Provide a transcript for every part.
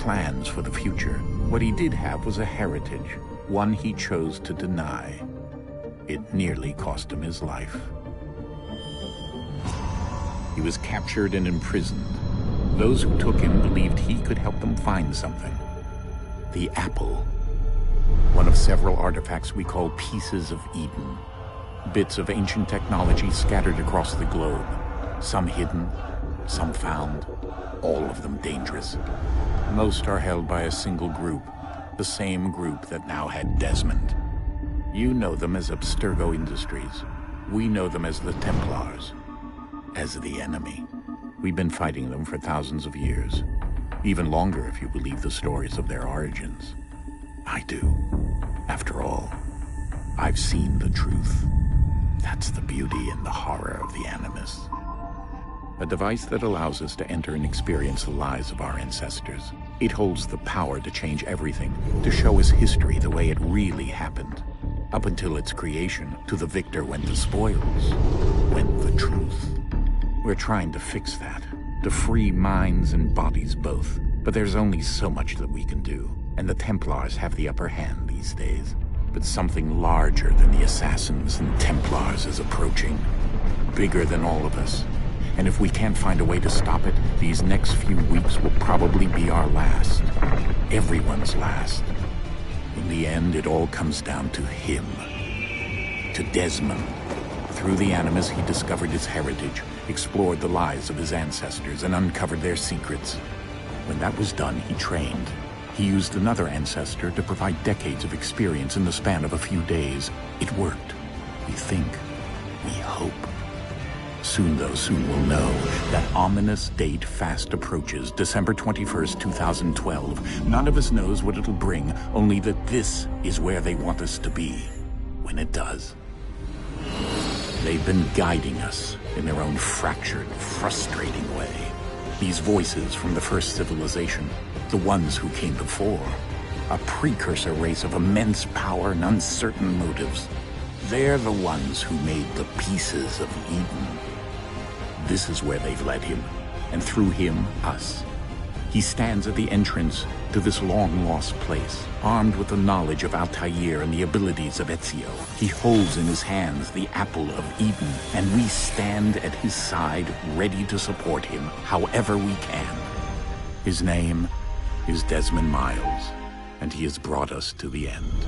plans for the future. What he did have was a heritage, one he chose to deny. It nearly cost him his life. He was captured and imprisoned. Those who took him believed he could help them find something. The apple. One of several artifacts we call Pieces of Eden. Bits of ancient technology scattered across the globe. Some hidden, some found, all of them dangerous. Most are held by a single group, the same group that now had Desmond. You know them as Abstergo Industries. We know them as the Templars. As the enemy. We've been fighting them for thousands of years. Even longer if you believe the stories of their origins. I do. After all, I've seen the truth. That's the beauty and the horror of the Animus. A device that allows us to enter and experience the lives of our ancestors. It holds the power to change everything, to show us history the way it really happened. Up until its creation, to the victor went the spoils, went the truth. We're trying to fix that, to free minds and bodies both. But there's only so much that we can do, and the Templars have the upper hand these days. But something larger than the Assassins and Templars is approaching, bigger than all of us. And if we can't find a way to stop it, these next few weeks will probably be our last. Everyone's last. In the end, it all comes down to him. To Desmond. Through the Animus, he discovered his heritage, explored the lives of his ancestors, and uncovered their secrets. When that was done, he trained. He used another ancestor to provide decades of experience in the span of a few days. It worked. We think. We hope. Soon we'll know. That ominous date fast approaches, December 21st, 2012. None of us knows what it'll bring, only that this is where they want us to be. When it does. They've been guiding us in their own fractured, frustrating way. These voices from the first civilization, the ones who came before, a precursor race of immense power and uncertain motives. They're the ones who made the Pieces of Eden. This is where they've led him, and through him, us. He stands at the entrance to this long-lost place, armed with the knowledge of Altair and the abilities of Ezio. He holds in his hands the Apple of Eden, and we stand at his side, ready to support him however we can. His name is Desmond Miles, and he has brought us to the end.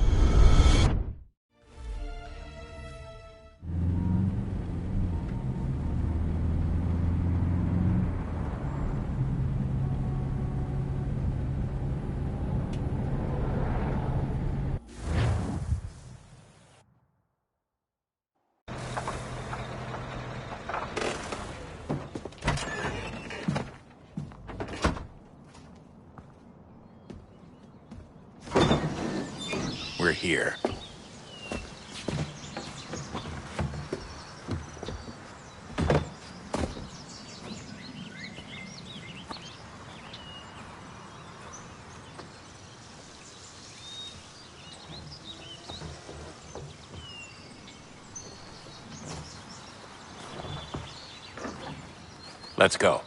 We're here. Let's go.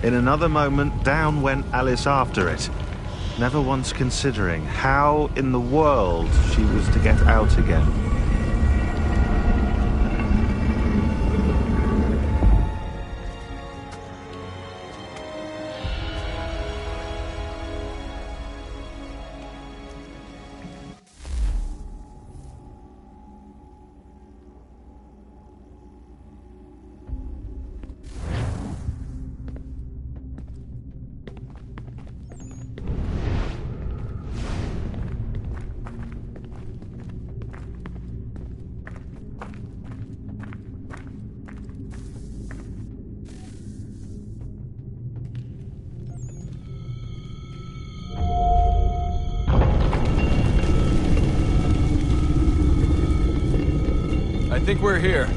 In another moment, down went Alice after it, never once considering how in the world she was to get out again. think we're here.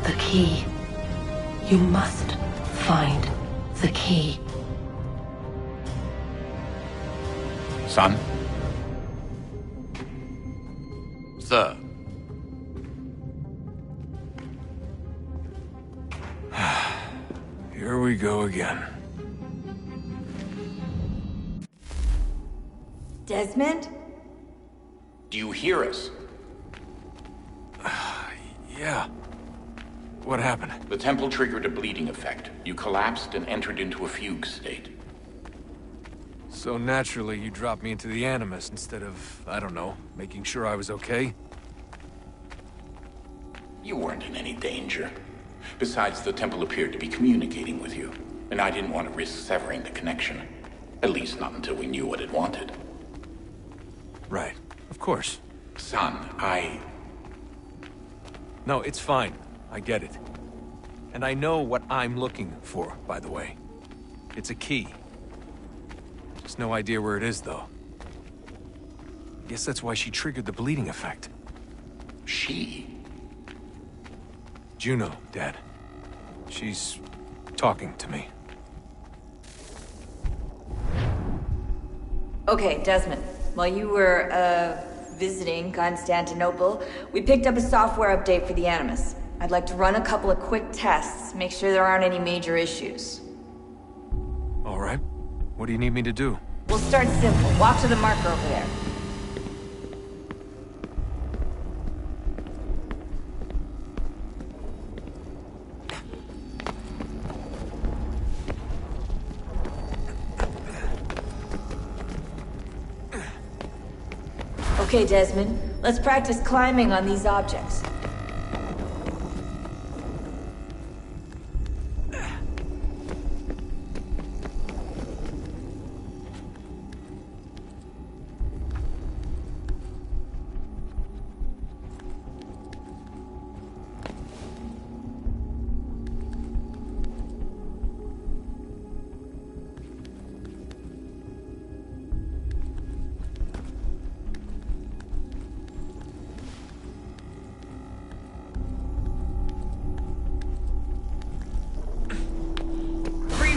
The key. You must find the key. Son? Sir. Here we go again. Desmond? Do you hear us? Yeah. What happened? The temple triggered a bleeding effect. You collapsed and entered into a fugue state. So naturally, you dropped me into the Animus instead of, I don't know, making sure I was okay? You weren't in any danger. Besides, the temple appeared to be communicating with you, and I didn't want to risk severing the connection. At least not until we knew what it wanted. Right. Of course. Son, No, it's fine. I get it. And I know what I'm looking for, by the way. It's a key. Just no idea where it is, though. Guess that's why she triggered the bleeding effect. She? Juno, Dad. She's talking to me. Okay, Desmond. While you were, visiting Constantinople, we picked up a software update for the Animus. I'd like to run a couple of quick tests, make sure there aren't any major issues. All right. What do you need me to do? We'll start simple. Walk to the marker over there. Okay, Desmond. Let's practice climbing on these objects.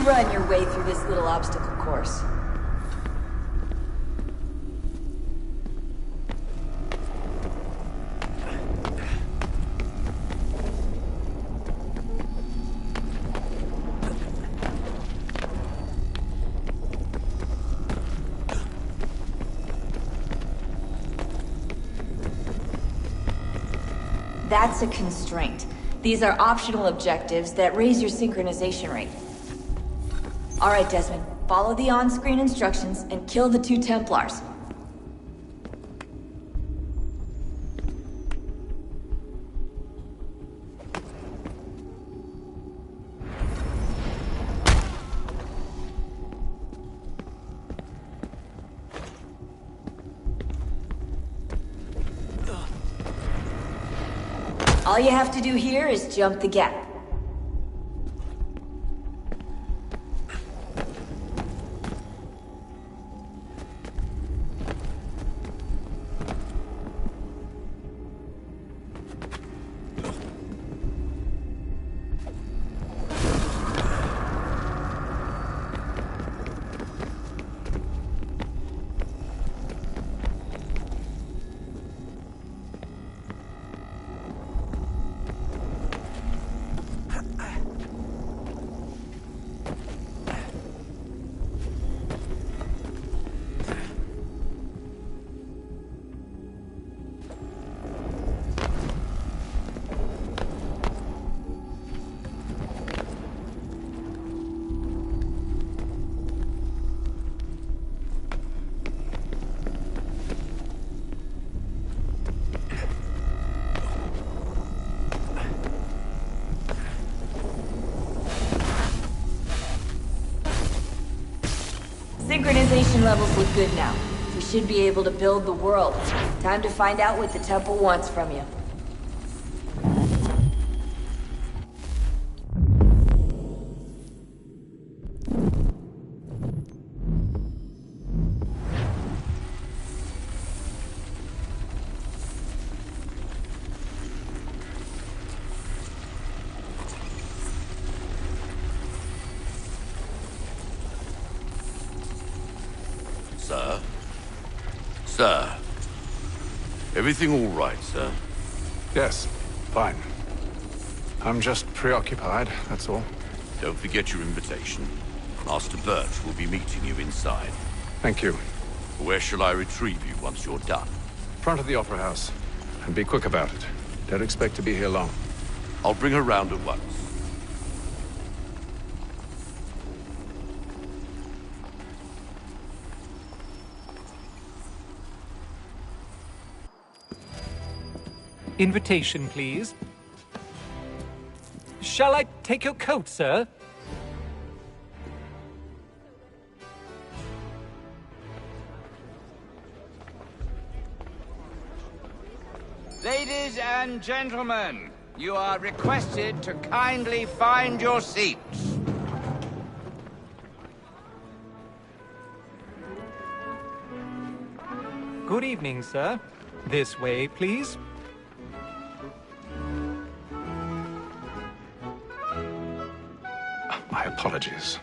Run your way through this little obstacle course. That's a constraint. These are optional objectives that raise your synchronization rate. Alright, Desmond. Follow the on-screen instructions and kill the 2 Templars. All you have to do here is jump the gap. Synchronization levels look good now. We should be able to build the world. Time to find out what the temple wants from you. Sir? Sir? Everything all right, sir? Yes, fine. I'm just preoccupied, that's all. Don't forget your invitation. Master Birch will be meeting you inside. Thank you. Where shall I retrieve you once you're done? Front of the Opera House. And be quick about it. Don't expect to be here long. I'll bring her round at once. Invitation, please. Shall I take your coat, sir? Ladies and gentlemen, you are requested to kindly find your seats. Good evening, sir. This way, please. My apologies.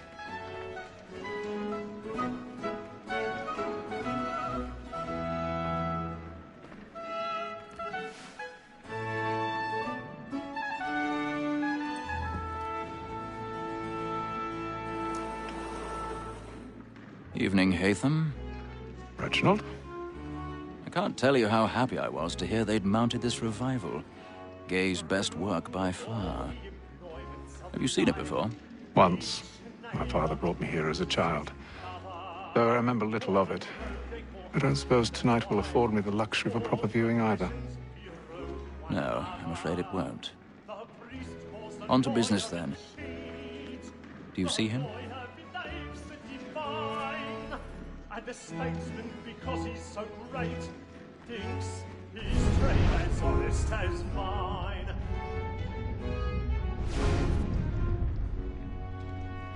Evening, Haytham. Reginald? I can't tell you how happy I was to hear they'd mounted this revival. Gay's best work by far. Have you seen it before? Once. My father brought me here as a child. Though I remember little of it. I don't suppose tonight will afford me the luxury of a proper viewing either. No, I'm afraid it won't. On to business, then. Do you see him? And the statesman, because he's so great, thinks his trade as honest as mine.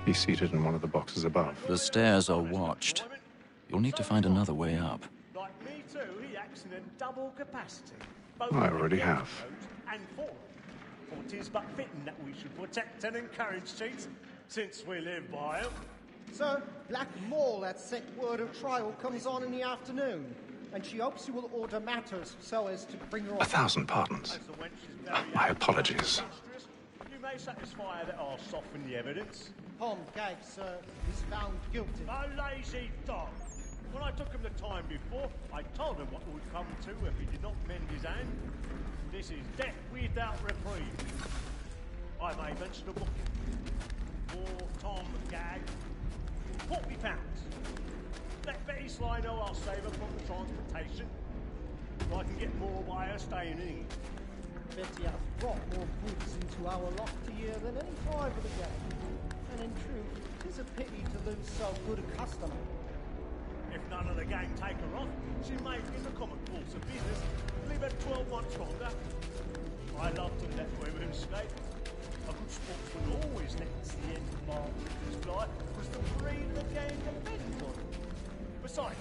He's seated in one of the boxes above. The stairs are watched. You'll need to find another way up. Like me too, he acts in a double capacity. I already have. And for it is but fitting that we should protect and encourage cheats, since we live by them. Sir, Black Maul at set word of trial comes on in the afternoon, and she hopes you will order matters so as to bring her off. 1,000 pardons. My apologies. You may satisfy that I'll soften the evidence. Pom Gag, sir, is found guilty. A lazy dog. When I took him the time before, I told him what would come to if he did not mend his hand. This is death without reprieve. I may mention a book. For Tom Gag, £40. Let Betty Sly know I'll save her from the transportation. So I can get more by her staying in. Betty has brought more goods into our loft a year than any time of the gang. And in truth, it is a pity to lose so good a customer. If none of the gang take her off, she may, in the common course of business, live at 12 months longer. I love to let women escape. A good sportsman always lets the end of Martin's life was to breed the gang depends on. Besides,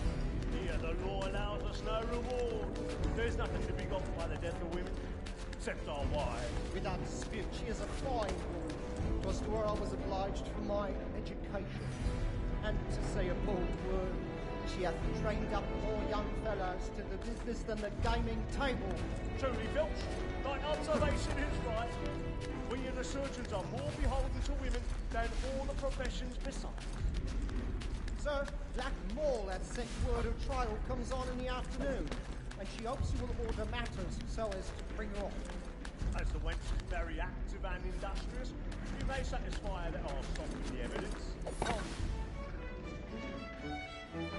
here the law allows us no reward. There's nothing to be got by the death of women, except our wives. Without dispute, she is a fine woman. It was to her I was obliged for my education. And to say a bold word, she hath trained up more young fellows to the business than the gaming table. Truly, Filch, thy observation is right. We and the surgeons are more beholden to women than all the professions besides. Sir, Black Mall has sent word of trial comes on in the afternoon, and she hopes you will order matters so as to bring her off. As the wench is very active and industrious, you may satisfy her that I'll stop with the evidence. Tis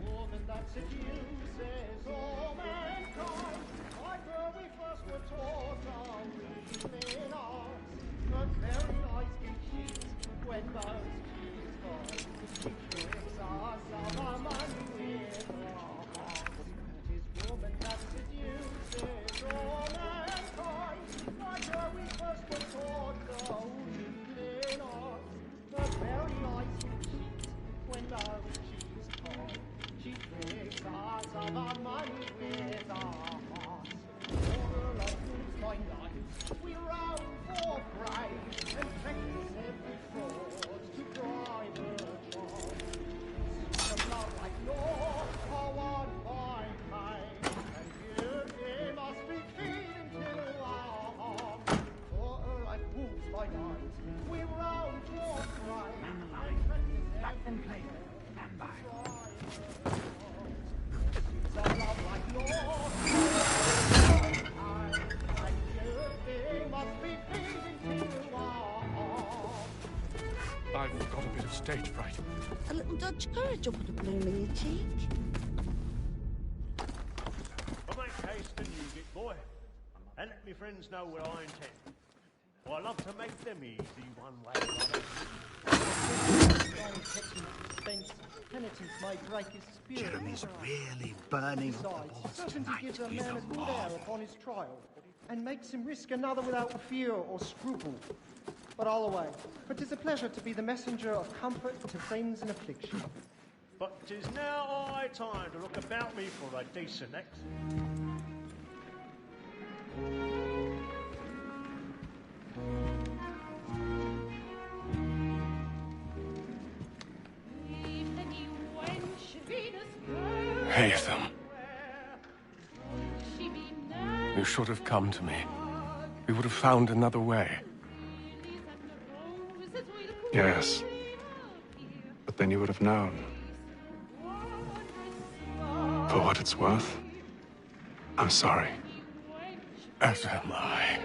woman that seduces all mankind, like her we first were taught our reasoning arts. But very nice can cheat when most cheese falls. She tricks us of our money with her hearts. Tis woman that seduces all mankind, like her we first were taught our reasoning arts. But very nice can cheat when most cheese falls. She tricks us of our money with our hearts. For like my life, we roam for prey and practice every fraud to drive her charm. Some love like yours are one fine pain, and you must be feeding to our heart. For like wolves by night, we roam for prey and practice every fraud to drive her charm. Some love like yours. I've got a bit of stage fright. A little Dutch courage will put a bloom in your cheek. But make haste and use it, boy. And let me friends know what I intend. For I love to make them easy one way or another. Penitence may break his spirit. Jeremy's really burning up the Besides, balls certainty tonight. gives a He's man a good air upon his trial, and makes him risk another without fear or scruple. But all away, for 'tis a pleasure to be the messenger of comfort to friends in affliction. But 'tis now high time to look about me for a decent exit. Haytham. You should have come to me. We would have found another way. Yes. But then you would have known. For what it's worth, I'm sorry. As am I.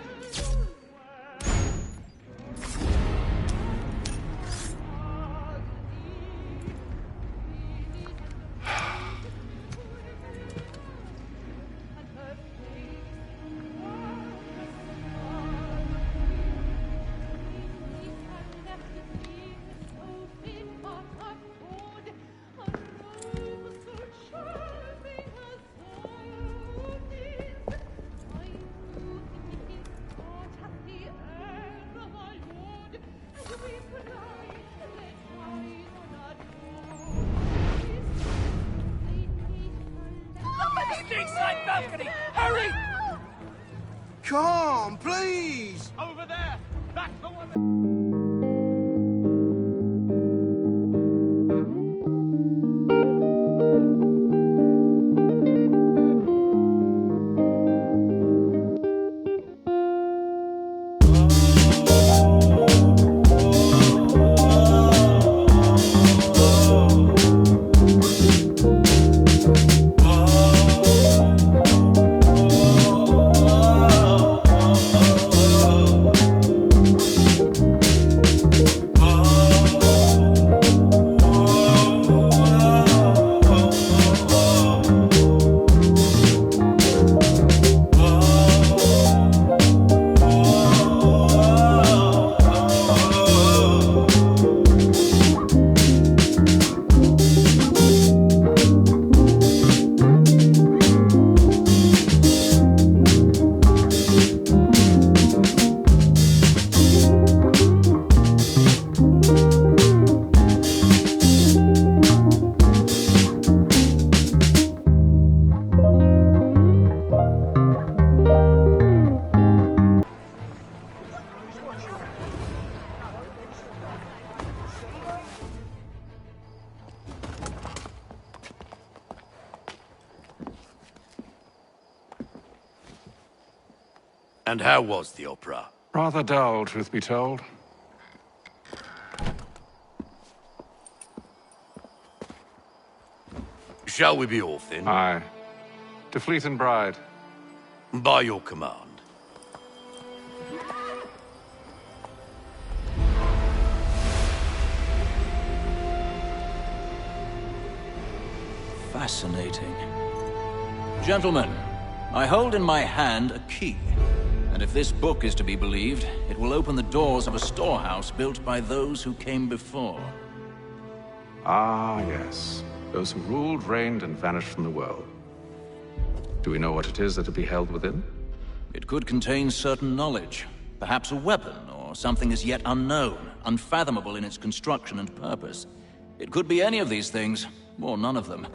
Balcony! Hurry! Come, please! Over there! That's the one Oh And how was the opera? Rather dull, truth be told. Shall we be off then? Aye. To Fleet and Bride. By your command. Fascinating. Gentlemen, I hold in my hand a key. And if this book is to be believed, it will open the doors of a storehouse built by those who came before. Ah, yes. Those who ruled, reigned, and vanished from the world. Do we know what it is that will be held within? It could contain certain knowledge. Perhaps a weapon, or something as yet unknown, unfathomable in its construction and purpose. It could be any of these things, or none of them.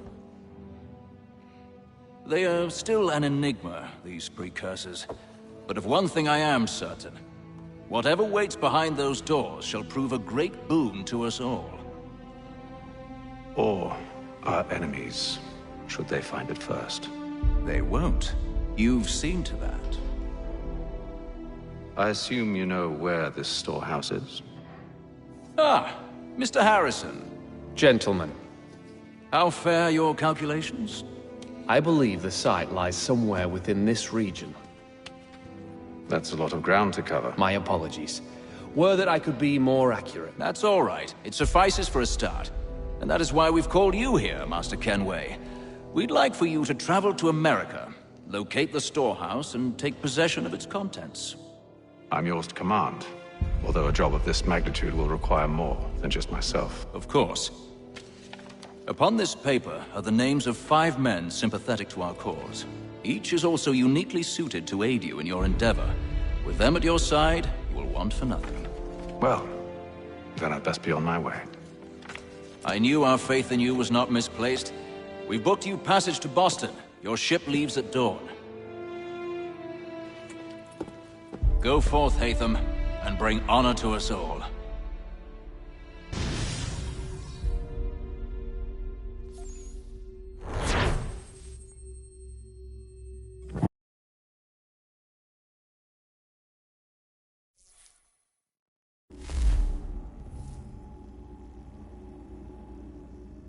They are still an enigma, these precursors. But of one thing I am certain. Whatever waits behind those doors shall prove a great boon to us all. Or our enemies, should they find it first. They won't. You've seen to that. I assume you know where this storehouse is? Ah, Mr. Harrison. Gentlemen. How fare your calculations? I believe the site lies somewhere within this region. That's a lot of ground to cover. My apologies. Were that I could be more accurate. That's all right. It suffices for a start. And that is why we've called you here, Master Kenway. We'd like for you to travel to America, locate the storehouse, and take possession of its contents. I'm yours to command, although a job of this magnitude will require more than just myself. Of course. Upon this paper are the names of 5 men sympathetic to our cause. Each is also uniquely suited to aid you in your endeavor. With them at your side, you will want for nothing. Well, then I'd best be on my way. I knew our faith in you was not misplaced. We've booked you passage to Boston. Your ship leaves at dawn. Go forth, Hatham, and bring honor to us all.